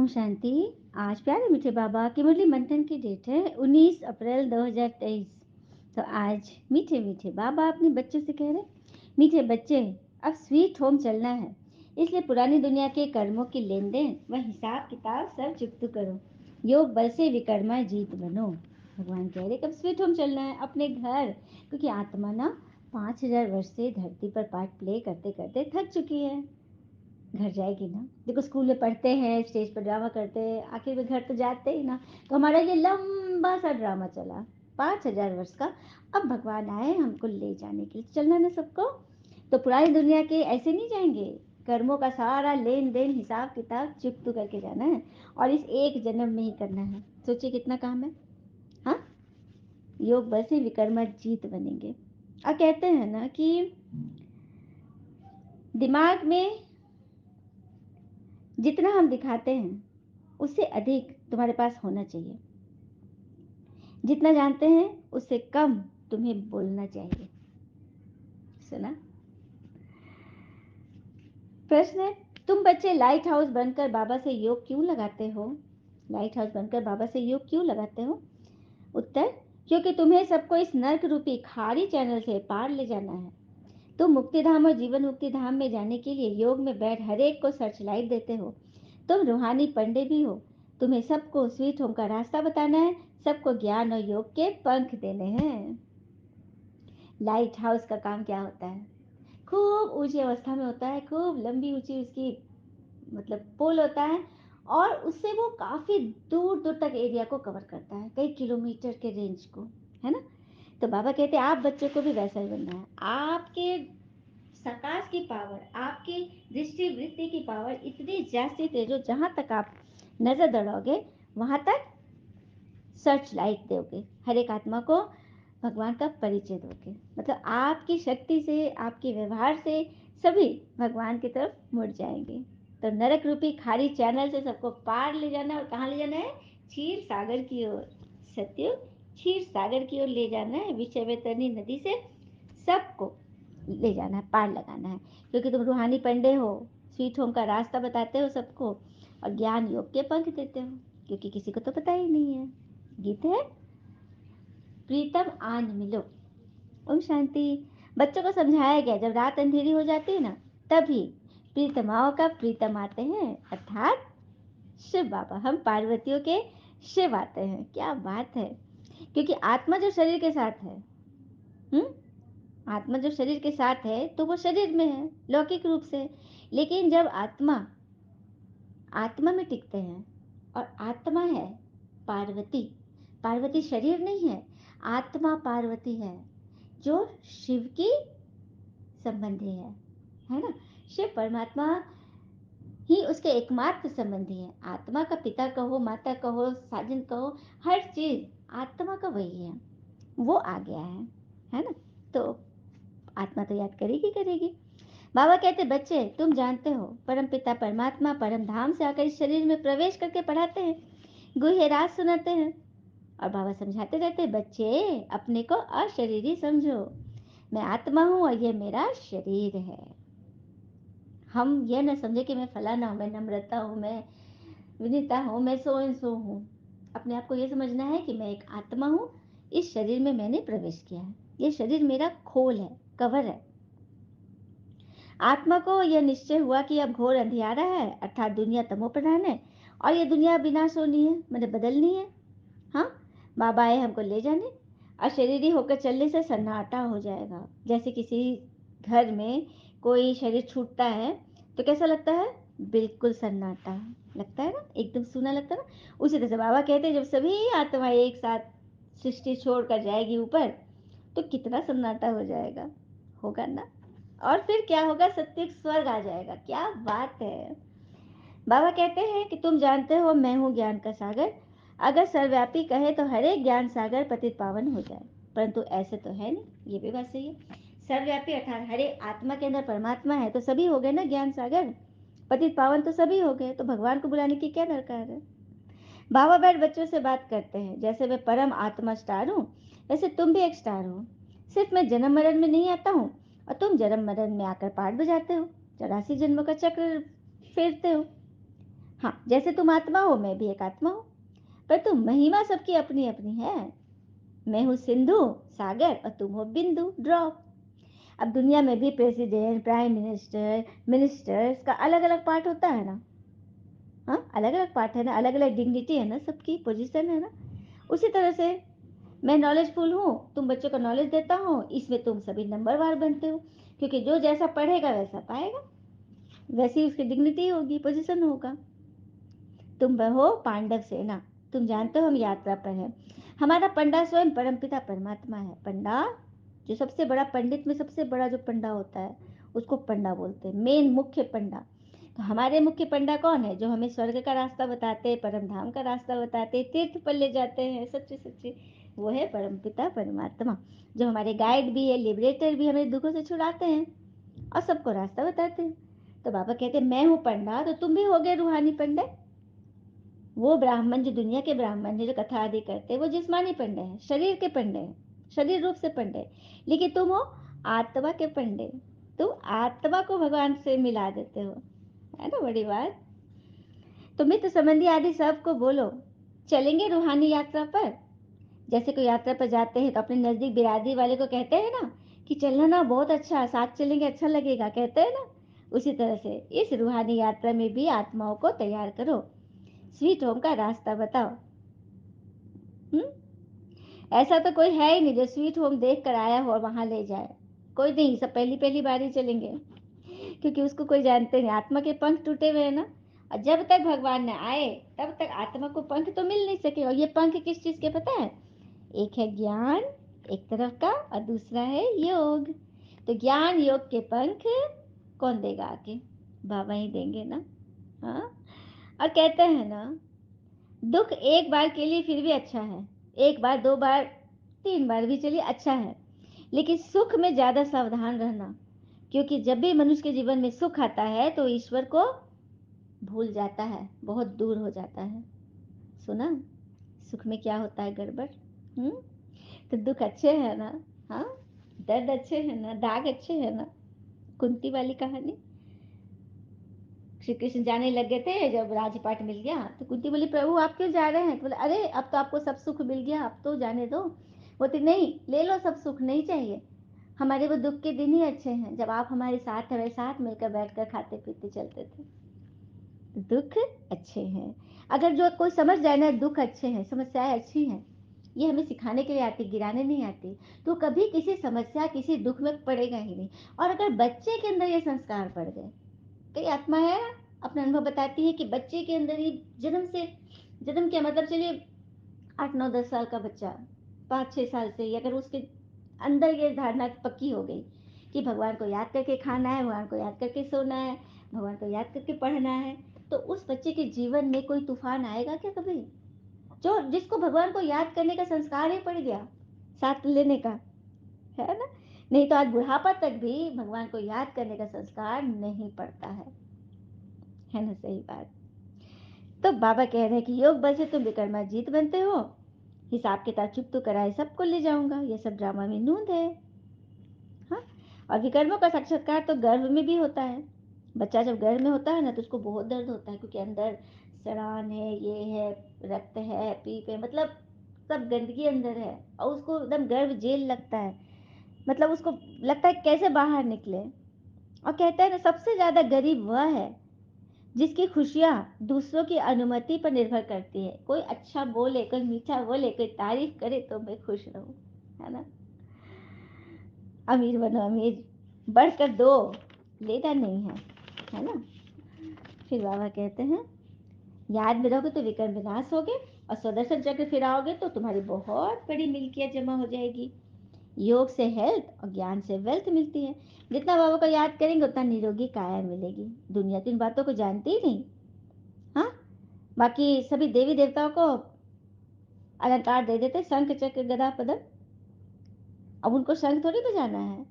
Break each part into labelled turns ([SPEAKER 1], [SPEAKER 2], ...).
[SPEAKER 1] ओम शांति। आज प्यारे मीठे बाबा की मुरली मंथन की डेट है 19 अप्रैल 2023। तो आज मीठे मीठे बाबा अपने बच्चों से कह रहे, मीठे बच्चे, अब स्वीट होम चलना है, इसलिए पुरानी दुनिया के कर्मों की लेन देन व हिसाब किताब सब चुकता करो, योग बल से विकर्मा जीत बनो। भगवान कह रहे कब स्वीट होम चलना है अपने घर, क्योंकि आत्मा ना 5000 वर्ष से धरती पर पार्ट प्ले करते करते थक चुकी है। घर जाएगी ना, देखो स्कूल में पढ़ते हैं, स्टेज पर ड्रामा करते हैं, आखिर में घर तो जाते ही ना। तो हमारा ये लंबा सा ड्रामा चला 5000 वर्ष का। अब भगवान आए हमको ले जाने के लिए, चलना ना सबको। तो पुरानी दुनिया के ऐसे नहीं जाएंगे, कर्मों का सारा लेन देन हिसाब किताब चुकतू करके जाना है और इस एक जन्म में ही करना है। सोचिए कितना काम है। हाँ, योग बल से विकर्मा जीत बनेंगे। और कहते हैं ना कि दिमाग में जितना हम दिखाते हैं उससे अधिक तुम्हारे पास होना चाहिए। जितना जानते हैं उससे कम तुम्हें बोलना चाहिए। सुना? प्रश्न है, तुम बच्चे लाइट हाउस बनकर बाबा से योग क्यों लगाते हो? लाइट हाउस बनकर बाबा से योग क्यों लगाते हो? उत्तर, क्योंकि तुम्हें सबको इस नर्क रूपी खारी चैनल से पार ले जाना है। तुम मुक्ति धाम और जीवन मुक्ति धाम में जाने के लिए योग में बैठ हर एक को सर्च लाइट देते हो। तुम रूहानी पंडे भी हो। तुम्हें सबको स्वीट होम का रास्ता बताना है, सबको ज्ञान और योग के पंख देने हैं। लाइट हाउस का काम क्या होता है? खूब ऊंची अवस्था में होता है, खूब लंबी ऊंची उसकी मतलब पोल होता है, और उससे वो काफी दूर दूर तक एरिया को कवर करता है, कई किलोमीटर के रेंज को, है ना। तो बाबा कहते हैं आप बच्चों को भी वैसा ही बनना है। आपके सकाश की पावर, आपकी दृष्टि वृत्ति की पावर इतनी जास्ती तेज हो, जहां तक आप नजर दौड़ोगे वहां तक सर्च लाइट दोगे, हर एक आत्मा को भगवान का परिचय दोगे। मतलब आपकी शक्ति से, आपके व्यवहार से सभी भगवान की तरफ मुड़ जाएंगे। तो नरक रूपी खारी चैनल से सबको पार ले जाना है। और कहाँ ले जाना है? क्षीर सागर की ओर। सत्युग क्षीर सागर की ओर ले जाना है। विषय वैतरणी नदी से सबको ले जाना है, पार लगाना है। क्योंकि तुम रूहानी पंडे हो, स्वीट होम का रास्ता बताते हो सबको, और ज्ञान योग के पंख देते हो, क्योंकि किसी को तो पता ही नहीं है। गीत है, प्रीतम आन मिलो। ओम शांति। बच्चों को समझाया गया जब रात अंधेरी हो जाती है ना, तभी प्रीतमाओं का प्रीतम आते हैं, अर्थात शिव बाबा। हम पार्वतियों के शिव आते हैं। क्या बात है। क्योंकि आत्मा जो शरीर के साथ है, आत्मा जो शरीर के साथ है तो वो शरीर में है लौकिक रूप से। लेकिन जब आत्मा आत्मा में टिकते हैं, और आत्मा है पार्वती, पार्वती शरीर नहीं है, आत्मा पार्वती है जो शिव की संबंधी है ना। शिव परमात्मा ही उसके एकमात्र संबंधी है। आत्मा का पिता कहो, माता कहो, साजन कहो, हर चीज आत्मा का वही है। वो आ गया है ना। तो आत्मा तो याद करेगी करेगी। बाबा कहते बच्चे, तुम जानते हो परम पिता परमात्मा परम धाम से आकर इस शरीर में प्रवेश करके पढ़ाते हैं, गुह्य राज सुनाते हैं। और बाबा समझाते रहते, बच्चे अपने को अशरीरी समझो, मैं आत्मा हूं और ये मेरा शरीर है। हम ये न समझे कि मैं फलाना हूं, मैं नम्रता हूं, मैं विनीता हूं, मैं सो एंड सो हूं। अपने आप को ये समझना है कि मैं एक आत्मा हूं, इस शरीर में मैंने प्रवेश किया है, ये शरीर मेरा खोल है, कवर है। आत्मा को यह निश्चय हुआ कि अब घोर अंधियारा है, अर्थात दुनिया तमो प्रधान है, और ये दुनिया विनाश होनी है, मैंने बदलनी है। हाँ, बाबा आए हमको ले जाने। अशरीरी होकर चलने से सन्नाटा हो जाएगा। जैसे किसी घर में कोई शरीर छूटता है तो कैसा लगता है? बिल्कुल सन्नाटा लगता है ना, एकदम सूना लगता है ना। उसी तरह से बाबा कहते हैं जब सभी आत्मा एक साथ सृष्टि छोड़कर जाएगी ऊपर, तो कितना सन्नाटा हो जाएगा, होगा ना। और फिर क्या होगा? सत्य स्वर्ग आ जाएगा। क्या बात है। बाबा कहते हैं कि तुम जानते हो मैं हूँ ज्ञान का सागर। अगर सर्वव्यापी कहे तो हर एक ज्ञान सागर पतित पावन हो जाए, परंतु ऐसे तो है नहीं। ये भी बात सही है। सर्वव्यापी अर्थात हर एक आत्मा के अंदर परमात्मा है, तो सभी हो गए ना ज्ञान सागर, पतित पावन तो सभी हो गए। तो भगवान को बुलाने की क्या दरकार है? बाबा बैठ बच्चों से बात करते हैं, जैसे मैं परम आत्मा स्टार हूँ, वैसे तुम भी एक स्टार हो। सिर्फ मैं जन्म मरण में नहीं आता हूँ, और तुम जन्म मरण में आकर पाठ बजाते हो, 84 जन्मों का चक्र फेरते हो। हाँ, जैसे तुम आत्मा हो, मैं भी एक आत्मा हूँ, पर तुम महिमा सबकी अपनी अपनी है। मैं हूँ सिंधु, सागर, और तुम हो बिंदु, ड्रॉप। अब दुनिया में भी प्रेसिडेंट, प्राइम मिनिस्टर, मिनिस्टर्स का अलग अलग पार्ट होता है ना। हाँ, अलग अलग पार्ट है ना, अलग अलग डिग्निटी है ना, सबकी पोजीशन है ना। उसी तरह से मैं नॉलेजफुल हूँ, तुम बच्चों को नॉलेज देता हूँ, इसमें तुम सभी नंबरवार बनते हो, क्योंकि जो जैसा पढ़ेगा वैसा पाएगा, वैसी उसकी डिग्निटी होगी, पोजीशन होगा। तुम हो पांडव सेना, तुम जानते हो हम यात्रा पर हैं। हमारा पंडा स्वयं परमपिता परमात्मा है। पंडा, जो सबसे बड़ा पंडित में सबसे बड़ा जो पंडा होता है, उसको पंडा बोलते हैं, मेन मुख्य पंडा। तो हमारे मुख्य पंडा कौन है? जो हमें स्वर्ग का रास्ता बताते हैं, परम धाम का रास्ता बताते हैं, तीर्थ पर ले जाते हैं, सच्चे सच्चे, वो है परमपिता परमात्मा। जो हमारे गाइड भी है, लिबरेटर भी, हमें दुखों से छुड़ाते हैं और सबको रास्ता बताते हैं। तो बाबा कहते हैं मैं हूँ पंडा, तो तुम भी हो गए रूहानी पंडित। वो ब्राह्मण जो दुनिया के ब्राह्मण है, जो कथा आदि करते हैं, वो जिस्मानी पंडे हैं, शरीर के पंडे हैं, शरीर रूप से पंडे। लेकिन तुम हो आत्मा के पंडे, तुम आत्मा को भगवान से मिला देते हो, है ना बड़ी बात। तो मित्र संबंधी आदि सबको बोलो चलेंगे रूहानी यात्रा पर। जैसे कोई यात्रा पर जाते हैं तो अपने नजदीक बिरादरी वाले को कहते हैं ना कि चलना ना, बहुत अच्छा, साथ चलेंगे, अच्छा लगेगा, कहते हैं ना। उसी तरह से इस रूहानी यात्रा में भी आत्माओं को तैयार करो, स्वीट होम का रास्ता बताओ। हम्म, ऐसा तो कोई है ही नहीं जो स्वीट होम देख कर आया हो और वहां ले जाए। कोई नहीं, सब पहली पहली बार ही चलेंगे, क्योंकि उसको कोई जानते नहीं, आत्मा के पंख टूटे हुए हैं ना। और जब तक भगवान न आए तब तक आत्मा को पंख तो मिल नहीं सके। और ये पंख किस चीज के पता है? एक है ज्ञान, एक तरफ का, और दूसरा है योग। तो ज्ञान योग के पंख कौन देगा आके? बाबा ही देंगे ना। हाँ, और कहते हैं ना, दुख एक बार के लिए फिर भी अच्छा है, एक बार, दो बार, तीन बार भी चलिए अच्छा है, लेकिन सुख में ज्यादा सावधान रहना, क्योंकि जब भी मनुष्य के जीवन में सुख आता है तो ईश्वर को भूल जाता है, बहुत दूर हो जाता है। सुना, सुख में क्या होता है गड़बड़। हम्म, तो दुख अच्छे है ना। हाँ, दर्द अच्छे है ना, दाग अच्छे है ना। कुंती वाली कहानी, श्री कृष्ण जाने लग गए थे, जब राजपाट मिल गया तो कुंती बोली प्रभु आप क्यों जा रहे हैं? तो बोले अरे अब तो आपको सब सुख मिल गया, अब तो जाने दो। बोलते नहीं, ले लो सब सुख, नहीं चाहिए, हमारे वो दुख के दिन ही अच्छे हैं, जब आप हमारे साथ रहे, साथ मिलकर बैठकर खाते पीते चलते थे। दुख अच्छे हैं, अगर जो कोई समझ जाए ना दुख अच्छे हैं, समस्याएं अच्छी हैं, ये हमें सिखाने के लिए आती, गिराने नहीं आती, तो कभी किसी समस्या किसी दुख में पड़ेगा ही नहीं। और अगर बच्चे के अंदर ये संस्कार पड़ गए, कई आत्मा है ना, अपना अनुभव बताती है कि बच्चे के अंदर ही जन्म से, जन्म क्या मतलब, चलिए 8 9 10 साल का बच्चा, 5 6 साल से ही अगर उसके अंदर ये धारणा पक्की हो गई कि भगवान को याद करके खाना है, भगवान को याद करके सोना है, भगवान को याद करके पढ़ना है, तो उस बच्चे के जीवन में कोई तूफान आएगा क्या कभी? जो जिसको भगवान को याद करने का संस्कार ही पड़ गया, साथ लेने का, है ना। नहीं तो आज बुढ़ापा तक भी भगवान को याद करने का संस्कार नहीं पड़ता है ना, सही बात। तो बाबा कह रहे हैं कि योग बल से तुम विक्रमाजीत बनते हो, हिसाब किताब चुप तो कराए सबको ले जाऊंगा, ये सब ड्रामा में नूंद है। हाँ, और विकर्मों का साक्षात्कार तो गर्भ में भी होता है। बच्चा जब गर्भ में होता है ना तो उसको बहुत दर्द होता है, क्योंकि अंदर सड़ान है, ये है, रक्त है, पीप है, मतलब सब गंदगी अंदर है, और उसको एकदम गर्भ जेल लगता है, मतलब उसको लगता है कैसे बाहर निकले। और कहते हैं ना सबसे ज्यादा गरीब वह है जिसकी खुशियाँ दूसरों की अनुमति पर निर्भर करती है। कोई अच्छा बोले, कोई मीठा बोले, कोई तारीफ करे तो मैं खुश रहूं, है ना। अमीर बनो अमीर, बढ़कर दो, लेना नहीं है ना। फिर बाबा कहते हैं याद में रहोगे तो विक्रम विनाश होगे, और स्वदर्शन चक्र फिराओगे तो तुम्हारी बहुत बड़ी मिल्कियत जमा हो जाएगी। योग से हेल्थ और ज्ञान से वेल्थ मिलती है। जितना बाबा को याद करेंगे उतना निरोगी काया मिलेगी। दुनिया तो इन बातों को जानती ही नहीं। हाँ, बाकी सभी देवी देवताओं को अलंकार दे देते, शंख चक्र गदा पदम, अब उनको शंख थोड़ी बजाना है।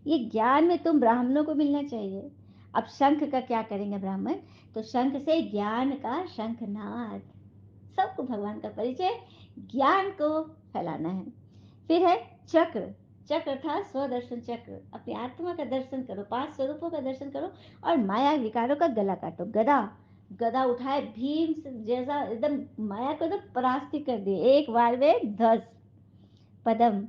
[SPEAKER 1] ये ज्ञान में तुम ब्राह्मणों को मिलना चाहिए। अब शंख का क्या करेंगे ब्राह्मण? तो शंख से ज्ञान का शंखनाद, सबको भगवान का परिचय, ज्ञान को फैलाना है। फिर है चक्र, चक्र था स्वदर्शन चक्र, अपनी आत्मा का दर्शन करो, 5 स्वरूपों का दर्शन करो, और माया विकारों का गला काटो। गदा, गदा उठाए भीम से जैसा एकदम माया को एकदम परास्त कर दिए एक बार में 10। पदम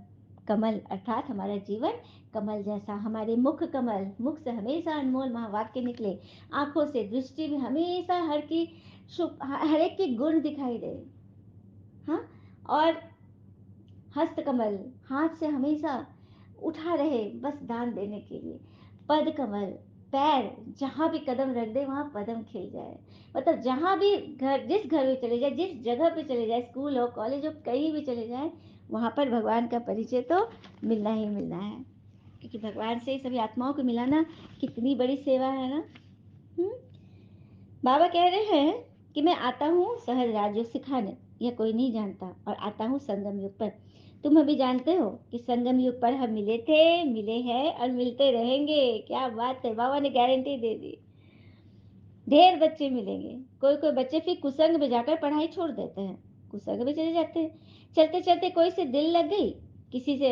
[SPEAKER 1] कमल अर्थात हमारा जीवन कमल जैसा, हमारे मुख कमल, मुख से हमेशा अनमोल महावाक्य निकले, आंखों से दृष्टि में हमेशा हर की शुभ हर एक की गुण दिखाई दे। हाँ, और हस्त कमल, हाथ से हमेशा उठा रहे बस दान देने के लिए। पद कमल, पैर जहाँ भी कदम रख दे वहाँ पदम खिल जाए। मतलब जहाँ भी घर, जिस घर में चले जाए, जिस जगह पे चले जाए, स्कूल हो, कॉलेज हो, कहीं भी चले जाए, वहाँ पर भगवान का परिचय तो मिलना ही मिलना है, क्योंकि भगवान से सभी आत्माओं को मिलाना कितनी बड़ी सेवा है ना। हम्म? बाबा कह रहे हैं कि मैं आता हूँ सहज राजयोग सिखाने, यह कोई नहीं जानता, और आता हूँ संगम युग पर। तुम अभी जानते हो कि संगम युग पर हम मिले थे, मिले हैं और मिलते रहेंगे। क्या बात है, बाबा ने गारंटी दे दी। ढेर बच्चे मिलेंगे। कोई कोई बच्चे फिर कुसंग में जाकर पढ़ाई छोड़ देते हैं, कुसंग में चले जाते हैं। चलते चलते कोई से दिल लग गई, किसी से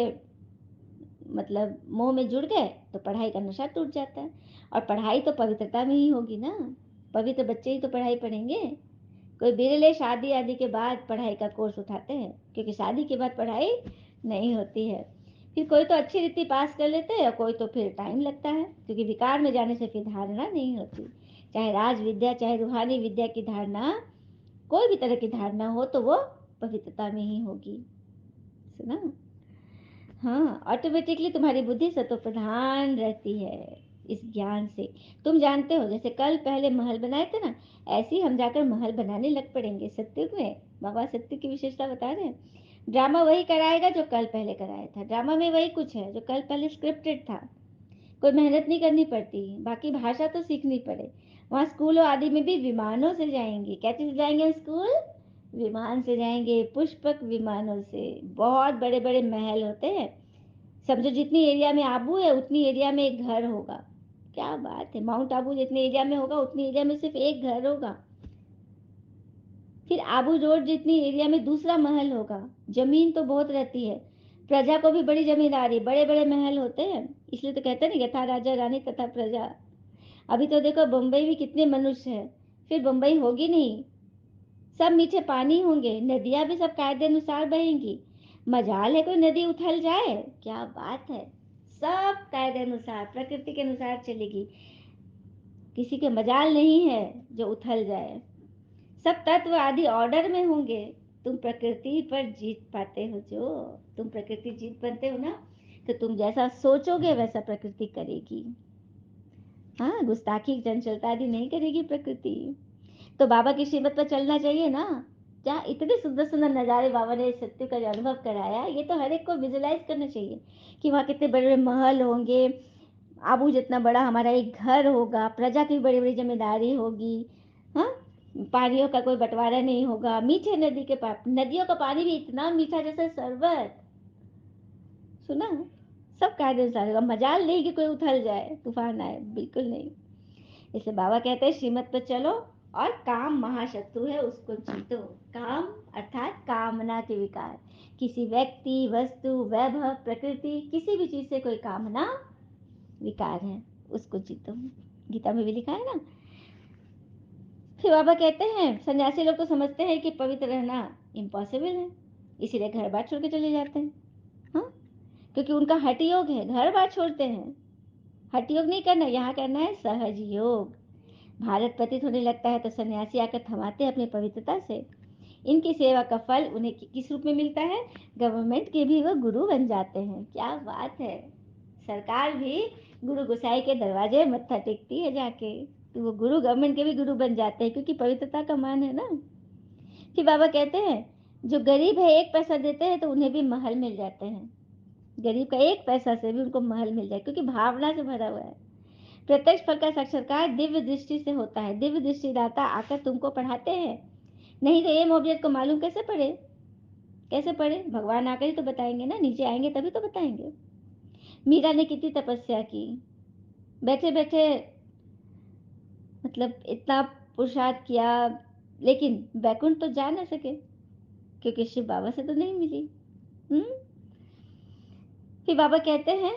[SPEAKER 1] मतलब मोह में जुड़ गए, तो पढ़ाई का नशा टूट जाता है। और पढ़ाई तो पवित्रता में ही होगी ना, पवित्र बच्चे ही तो पढ़ाई पढ़ेंगे। कोई बिरले शादी आदि के बाद पढ़ाई का कोर्स उठाते हैं, क्योंकि शादी के बाद पढ़ाई नहीं होती है। फिर कोई तो अच्छी रीति पास कर लेते हैं, और कोई तो फिर टाइम लगता है, क्योंकि विकार में जाने से फिर धारणा नहीं होती। चाहे राज विद्या, चाहे रूहानी विद्या की धारणा, कोई भी तरह की धारणा हो तो वो पवित्रता में ही होगी। सुना? हाँ, ऑटोमेटिकली तुम्हारी बुद्धि सतो प्रधान रहती है इस ज्ञान से। तुम जानते हो, जैसे कल पहले महल बनाए थे ना, ऐसे ही हम जाकर महल बनाने लग पड़ेंगे सत्युग में। बाबा सत्युग की विशेषता बता रहे हैं। ड्रामा वही कराएगा जो कल पहले कराया था, ड्रामा में वही कुछ है जो कल पहले स्क्रिप्टेड था। कोई मेहनत नहीं करनी पड़ती, बाकी भाषा तो सीखनी पड़े। वहाँ स्कूलों आदि में भी विमानों से जाएंगे। कैसे से जाएंगे स्कूल? विमान से जाएंगे, पुष्पक विमानों से। बहुत बड़े बड़े महल होते हैं, समझो जितनी एरिया में आबू है उतनी एरिया में एक घर होगा। क्या बात है, माउंट आबू जितने एरिया में होगा उतनी एरिया में सिर्फ एक घर होगा। फिर आबू रोड जितनी एरिया में दूसरा महल होगा। जमीन तो बहुत रहती है, प्रजा को भी बड़ी जमींदारी, बड़े बड़े महल होते हैं। इसलिए तो कहते हैं ना, यथा राजा रानी तथा प्रजा। अभी तो देखो बम्बई में कितने मनुष्य है, फिर बम्बई होगी नहीं। सब मीठे पानी होंगे, नदियां भी सब कायदे अनुसार बहेंगी। मजाल है कोई नदी उथल जाए, क्या बात है। सब कायदे अनुसार, प्रकृति के अनुसार चलेगी। किसी के मजाल नहीं है जो उथल जाए। सब तत्व आदि ऑर्डर में होंगे। तुम प्रकृति पर जीत पाते हो, जो तुम प्रकृति जीत बनते हो ना, तो तुम जैसा सोचोगे वैसा प्रकृति करेगी। हाँ, गुस्ताखी चंचलता आदि नहीं करेगी प्रकृति। तो बाबा की श्रीमत पर चलना चाहिए ना। क्या इतने सुंदर सुंदर नज़ारे बाबा ने सत्य का जो अनुभव कराया, ये तो हर एक को विजुलाइज करना चाहिए कि वहाँ कितने बड़े बड़े महल होंगे, आबू जितना बड़ा हमारा एक घर होगा, प्रजा की बड़ी बड़ी जिम्मेदारी होगी। हाँ, पानियों का कोई बंटवारा नहीं होगा, मीठे नदी के नदियों का पानी भी इतना मीठा जैसे शरबत। सुना? सब कायदे अनुसार होगा, मजाल नहीं कि कोई उथल जाए, तूफान आए, बिल्कुल नहीं। इसलिए बाबा कहते हैं श्रीमत पर चलो, और काम महाशत्रु है उसको जीतो। काम अर्थात कामना के विकार, किसी व्यक्ति, वस्तु, वैभव, प्रकृति, किसी भी चीज से कोई कामना विकार है, उसको जीतो। गीता में भी लिखा है ना। फिर बाबा कहते हैं सन्यासी लोग तो समझते हैं कि पवित्र रहना इम्पॉसिबल है, इसीलिए घर बार छोड़ के चले जाते हैं। हाँ, क्योंकि उनका हठ योग है, घर बार छोड़ते हैं। हठ योग नहीं करना, यहाँ करना है सहज योग। भारत पतित होने लगता है तो सन्यासी आकर थमाते हैं अपनी पवित्रता से। इनकी सेवा का फल उन्हें किस रूप में मिलता है? गवर्नमेंट के भी वो गुरु बन जाते हैं। क्या बात है, सरकार भी गुरु गोसाई के दरवाजे मत्था टेकती है जाके, तो वो गुरु गवर्नमेंट के भी गुरु बन जाते हैं, क्योंकि पवित्रता का मान है ना। फिर बाबा कहते हैं जो गरीब है एक पैसा देते हैं तो उन्हें भी महल मिल जाते हैं। गरीब का एक पैसा से भी उनको महल मिल जाए, क्योंकि भावना से भरा हुआ है। प्रत्यक्ष फल का साक्षात्कार दिव्य दृष्टि से होता है। दिव्य दृष्टिदाता आकर तुमको पढ़ाते हैं, नहीं तो एम ऑब्जेक्ट को मालूम कैसे पड़े? कैसे पढ़े? भगवान आकर ही तो बताएंगे ना, नीचे आएंगे तभी तो बताएंगे। मीरा ने कितनी तपस्या की, बैठे बैठे मतलब इतना पुरुषार्थ किया, लेकिन बैकुंठ तो जा ना सके, क्योंकि शिव बाबा से तो नहीं मिली। हम्म। फिर बाबा कहते हैं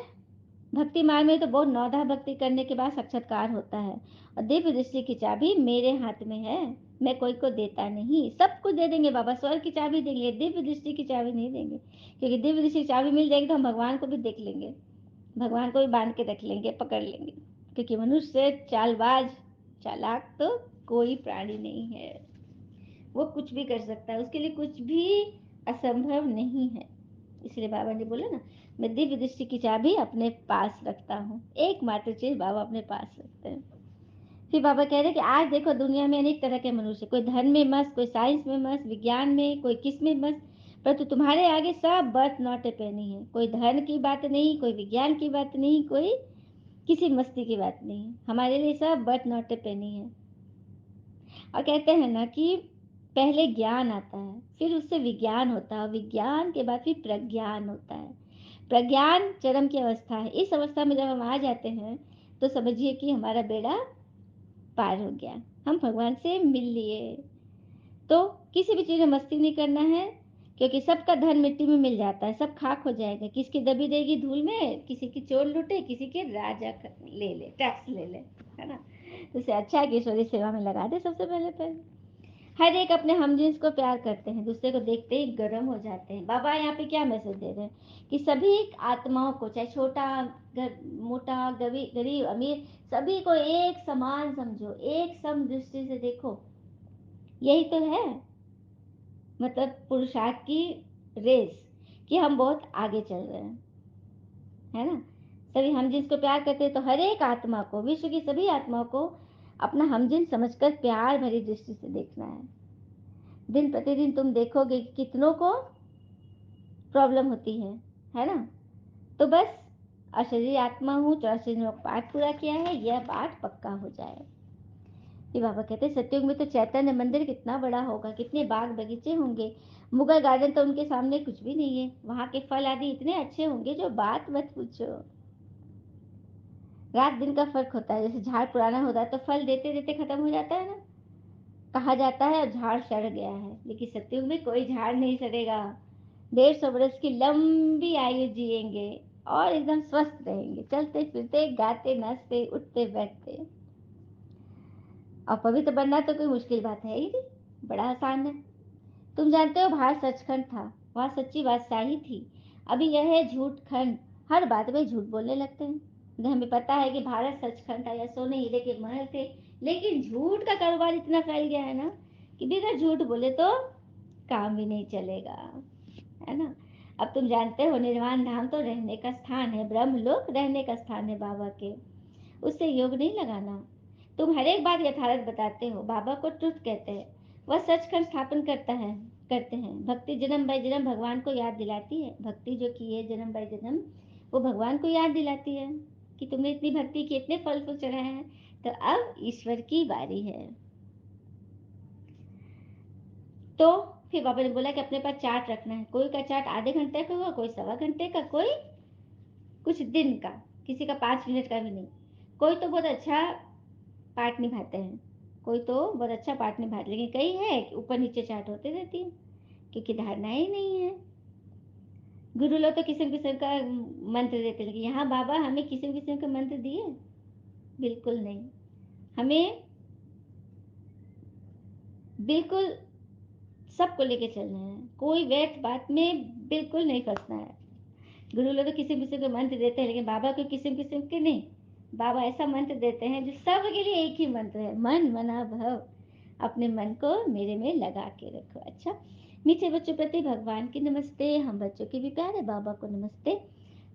[SPEAKER 1] भक्ति मार्ग में तो बहुत नौधा भक्ति करने के बाद साक्षात्कार होता है। और दिव्य दृष्टि की चाबी मेरे हाथ में है, मैं कोई को देता नहीं। सब कुछ दे देंगे बाबा, स्वर्ग की चाबी देंगे, दिव्य दृष्टि की चाबी नहीं देंगे। क्योंकि दिव्य दृष्टि की चाबी मिल जाएगी तो हम भगवान को भी देख लेंगे, भगवान को भी बांध के रख लेंगे, पकड़ लेंगे। क्योंकि मनुष्य से चालबाज, चालाक तो कोई प्राणी नहीं है। वो कुछ भी कर सकता है, उसके लिए कुछ भी असंभव नहीं है। इसलिए बाबा ने बोला ना, मैं दिव्य दृष्टि की चाबी अपने पास रखता हूँ। एकमात्र चीज बाबा अपने पास रखते हैं। फिर बाबा कह रहे कि आज देखो दुनिया में अनेक तरह के मनुष्य, कोई धर्म में मस्त, कोई साइंस में मस्त, विज्ञान में, कोई किस में मस्त, परंतु तुम्हारे आगे सब बर्थ नॉट ए पेनी है। कोई धर्म की बात नहीं, कोई विज्ञान की बात नहीं, कोई किसी मस्ती की बात नहीं। हमारे लिए सब बर्थ नॉट ए पेनी है। और कहते हैं ना कि पहले ज्ञान आता है, फिर उससे विज्ञान होता है, विज्ञान के बाद फिर प्रज्ञान होता है। प्रज्ञान चरम की अवस्था है। इस अवस्था में जब हम आ जाते हैं तो समझिए कि हमारा बेड़ा पार हो गया, हम भगवान से मिल लिए। तो किसी भी चीज़ में मस्ती नहीं करना है, क्योंकि सबका धन मिट्टी में मिल जाता है, सब खाक हो जाएगा। किसकी दबी देगी धूल में, किसी की चोर लुटे, किसी के राजा ले ले, टैक्स ले ले, है ना। तो इससे अच्छा है कि ईश्वरी सेवा में लगा दे सबसे पहले। हर एक अपने हमजिन्स को प्यार करते हैं, दूसरे को देखते ही गर्म हो जाते हैं। बाबा यहाँ पे क्या मैसेज दे रहे हैं कि सभी आत्माओं को, चाहे छोटा, मोटा, गरीब, अमीर, सभी को एक समान समझो, एक सम दृष्टि से देखो। यही तो है मतलब पुरुषार्थ की रेस, कि हम बहुत आगे चल रहे हैं, है ना। सभी हमजिन्स को प्यार करते हैं, तो हर एक आत्मा को, विश्व की सभी आत्माओं को अपना हमजिन्स समझकर प्यार भरी दृष्टि से देखना है। दिन प्रतिदिन तुम देखोगे कि कितनों को प्रॉब्लम होती है ना। तो बस अशरीरी आत्मा हूँ, 84 दिनों का पाठ पूरा किया है, यह पाठ पक्का हो जाए। ये बाबा कहते हैं सत्युग में तो चैतन्य मंदिर कितना बड़ा होगा, कितने बाग बगीचे होंगे। मुगल गार्डन तो उनके सामने कुछ भी नहीं है। वहां के फल आदि इतने अच्छे होंगे जो बात मत पूछो। रात दिन का फर्क होता है। जैसे झाड़ पुराना होता है तो फल देते देते खत्म हो जाता है ना, कहा जाता है झाड़ सड़ गया है, लेकिन सत्युग में कोई झाड़ नहीं सड़ेगा। 150 वर्ष की लंबी आयु जिएंगे और एकदम स्वस्थ रहेंगे, चलते फिरते, गाते, नाचते, उठते बैठते। और पवित्र बनना तो कोई मुश्किल बात है ही नहीं, बड़ा आसान है। तुम जानते हो भारत सचखंड था, वहाँ सच्ची बादशाही थी। अभी यह है झूठ खंड, हर बात में झूठ बोलने लगते हैं। हमें पता है कि भारत सचखंड था या सोने हीरे के महल थे, लेकिन झूठ का कारोबार इतना फैल गया है ना कि बिना झूठ बोले तो काम भी नहीं चलेगा, है ना। अब तुम जानते हो निर्वाण धाम तो रहने का स्थान है, ब्रह्मलोक रहने का स्थान है बाबा के, उससे योग नहीं लगाना। तुम हर एक बात यथार्थ बताते हो, बाबा को ट्रुथ कहते हैं, वह सचखंड स्थापन करते हैं। भक्ति जन्म बाई जन्म भगवान को याद दिलाती है। भक्ति जो की है जन्म बाई जन्म, वो भगवान को याद दिलाती है कि तुमने इतनी भक्ति की, इतने फल फूल चढ़ाए हैं, तो अब ईश्वर की बारी है। तो फिर बाबा ने बोला कि अपने पास चार्ट रखना है। कोई का चार्ट आधे घंटे का होगा, कोई 1.25 घंटे का, कोई कुछ दिन का, किसी का 5 मिनट का भी नहीं। कोई तो बहुत अच्छा पार्ट निभाते हैं, कोई तो बहुत अच्छा पार्ट निभाते, लेकिन कई है कि ऊपर नीचे चार्ट होते रहती है, क्योंकि धारणा ही नहीं है। गुरु लोग तो किस्म किस्म का मंत्र देते, लेकिन यहाँ बाबा हमें किस्म किस्म का मंत्र दिए बिल्कुल नहीं। हमें बिल्कुल सबको लेके चलना है, कोई व्यर्थ बात में बिल्कुल नहीं फंसना है। गुरु लोग तो किस्म किस्म के मंत्र देते हैं, लेकिन बाबा को किस्म किस्म के नहीं। बाबा ऐसा मंत्र देते हैं जो सबके लिए एक ही मंत्र है, मन मना भव। अपने मन को मेरे में लगा के रखो। अच्छा, मीठे बच्चों प्रति भगवान की नमस्ते, हम बच्चों के भी प्यारे बाबा को नमस्ते।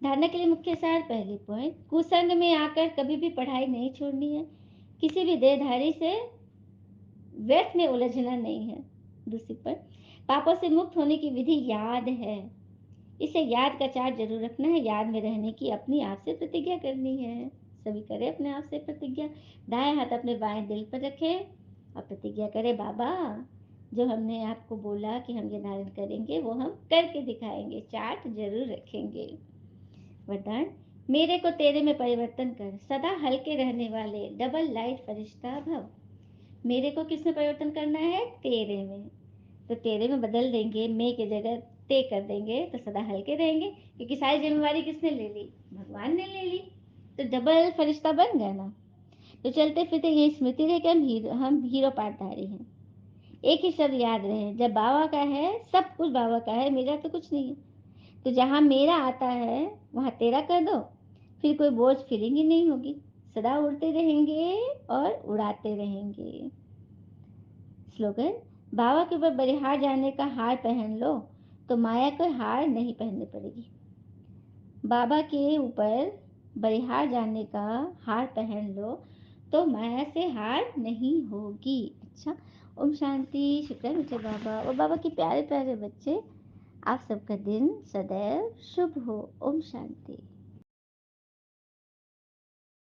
[SPEAKER 1] धारणा के लिए मुख्य सार, पहली पॉइंट, कुसंग में आकर कभी भी पढ़ाई नहीं छोड़नी है, किसी भी देहधारी से व्यर्थ में उलझना नहीं है। दूसरी पॉइंट, पापों से मुक्त होने की विधि याद है, इसे याद का चार्ट जरूर रखना है। याद में रहने की अपनी आप से प्रतिज्ञा करनी है। सभी करें अपने आप से प्रतिज्ञा। दाएं हाथ अपने बाएं दिल पर रखें और प्रतिज्ञा करें, बाबा जो हमने आपको बोला कि हम ये धारण करेंगे वो हम करके दिखाएंगे, चार्ट जरूर रखेंगे। वरदान, मेरे को तेरे में परिवर्तन कर, सदा हल्के रहने वाले डबल लाइट फरिश्ता भव। मेरे को किस में परिवर्तन करना है? तेरे में। तो तेरे में बदल देंगे, मैं की जगह उल्टे कर देंगे तो सदा हल्के रहेंगे, क्योंकि सारी जिम्मेवारी किसने ले ली? भगवान ने ले ली। तो डबल फरिश्ता बन गया ना। तो चलते फिरते ये स्मृति रहे कि हम हीरो पार्टधारी हैं। एक ही शब्द याद रहे, जब बाबा का है सब कुछ बाबा का है, मेरा तो कुछ नहीं है। तो जहाँ मेरा आता है वहाँ तेरा कर दो, फिर कोई बोझ फीलिंग ही नहीं होगी। सदा उड़ते रहेंगे और उड़ाते रहेंगे। स्लोगन: बाबा के ऊपर बलिहार जाने का हार पहन लो तो माया को हार नहीं पहननी पड़ेगी। बाबा के ऊपर बलिहार जाने का हार पहन लो तो माया से हार नहीं होगी। अच्छा, ओम शांति। शुक्र है मीठे बाबा और बाबा के प्यारे प्यारे बच्चे। आप सबका दिन सदैव शुभ हो। ओम शांति।